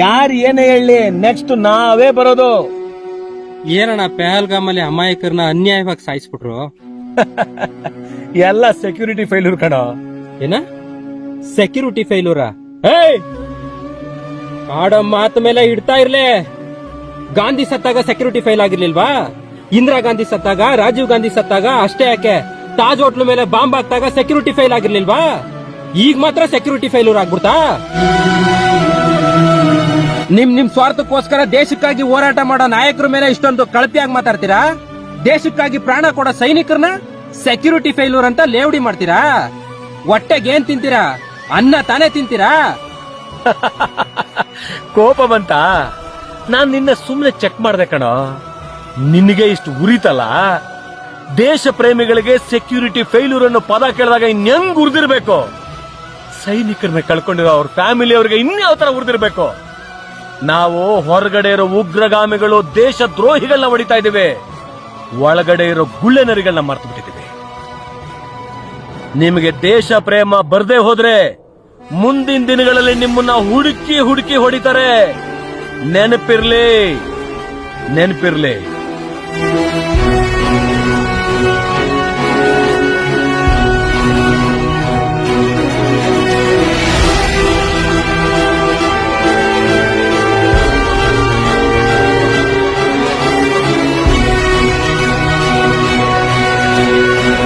ಯಾರು ಏನೇ ಹೇಳಿ ನೆಕ್ಸ್ಟ್ ನಾವೇ ಬರೋದು. ಏನಣ್ಣ ಪೆಹಲ್ಗಾಮಲ್ಲಿ ಅಮಾಯಕರನ್ನ ಅನ್ಯಾಯವಾಗಿ ಸಾಯಿಸ್ಬಿಟ್ರು. ಎಲ್ಲ ಸೆಕ್ಯೂರಿಟಿ ಫೈಲೂರ್ ಕಣೋ. ಏನ ಸೆಕ್ಯೂರಿಟಿ ಫೈಲೂರ? ಏಯ್ ಆಡೋ ಮಾತು ಮೇಲೆ ಇಡ್ತಾ ಇರ್ಲಿ. ಗಾಂಧಿ ಸತ್ತಾಗ ಸೆಕ್ಯೂರಿಟಿ ಫೈಲ್ ಆಗಿರ್ಲಿಲ್ವಾ? ಇಂದಿರಾ ಗಾಂಧಿ ಸತ್ತಾಗ, ರಾಜೀವ್ ಗಾಂಧಿ ಸತ್ತಾಗ ಅಷ್ಟೇ ಯಾಕೆ, ತಾಜ್ ಹೋಟ್ಲು ಮೇಲೆ ಬಾಂಬ್ ಹಾಕ್ತಾಗ ಸೆಕ್ಯೂರಿಟಿ ಫೈಲ್ ಆಗಿರ್ಲಿಲ್ವಾ? ಈಗ ಮಾತ್ರ ಸೆಕ್ಯೂರಿಟಿ ಫೈಲೂರ್ ಆಗ್ಬಿಡ್ತಾ? ನಿಮ್ ಸ್ವಾರ್ಥಕ್ಕೋಸ್ಕರ ದೇಶಕ್ಕಾಗಿ ಹೋರಾಟ ಮಾಡೋ ನಾಯಕರ ಮೇಲೆ ಇಷ್ಟೊಂದು ಕಳಪೆಯಾಗಿ ಮಾತಾಡ್ತೀರಾ? ದೇಶಕ್ಕಾಗಿ ಪ್ರಾಣ ಕೊಡೋ ಸೈನಿಕರನ್ನ ಸೆಕ್ಯೂರಿಟಿ ಫೈಲೂರ್ ಅಂತ ಲೇವಡಿ ಮಾಡ್ತೀರಾ? ಹೊಟ್ಟೆಗೆ ಏನ್ ತಿಂತೀರಾ? ಅನ್ನ ತಾನೇ ತಿಂತೀರಾ? ಕೋಪ ಬಂತ? ನಾನ್ ನಿನ್ನ ಸುಮ್ನೆ ಚೆಕ್ ಮಾಡ್ದೆ ಕಣೋ. ನಿನಗೆ ಇಷ್ಟು ಉರಿತಲ್ಲ, ದೇಶ ಪ್ರೇಮಿಗಳಿಗೆ ಸೆಕ್ಯೂರಿಟಿ ಫೇಲ್ಯೂರ್ ಅನ್ನೋ ಪದ ಕೇಳಿದಾಗ ಇನ್ನೆಂಗ್ ಉರ್ದಿರ್ಬೇಕು? ಸೈನಿಕರನ್ನ ಕಳ್ಕೊಂಡಿರೋ ಅವ್ರ ಫ್ಯಾಮಿಲಿ ಅವರಿಗೆ ಇನ್ಯಾವ ತರ ಉರ್ದಿರ್ಬೇಕು? ನಾವು ಹೊರಗಡೆ ಇರೋ ಉಗ್ರಗಾಮಿಗಳು ದೇಶ ದ್ರೋಹಿಗಳನ್ನ ಹೊಡಿತಾ ಇದ್ದೀವಿ, ಒಳಗಡೆ ಇರೋ ಗುಳ್ಳೆ ನರಿಗಳನ್ನ ಮರ್ತು ಬಿಟ್ಟಿದ್ದೀವಿ. ನಿಮಗೆ ದೇಶ ಪ್ರೇಮ ಬರ್ದೇ ಹೋದ್ರೆ ಮುಂದಿನ ದಿನಗಳಲ್ಲಿ ನಿಮ್ಮನ್ನ ಹುಡುಕಿ ಹುಡುಕಿ ಹೊಡಿತಾರೆ. ನೆನಪಿರ್ಲಿ.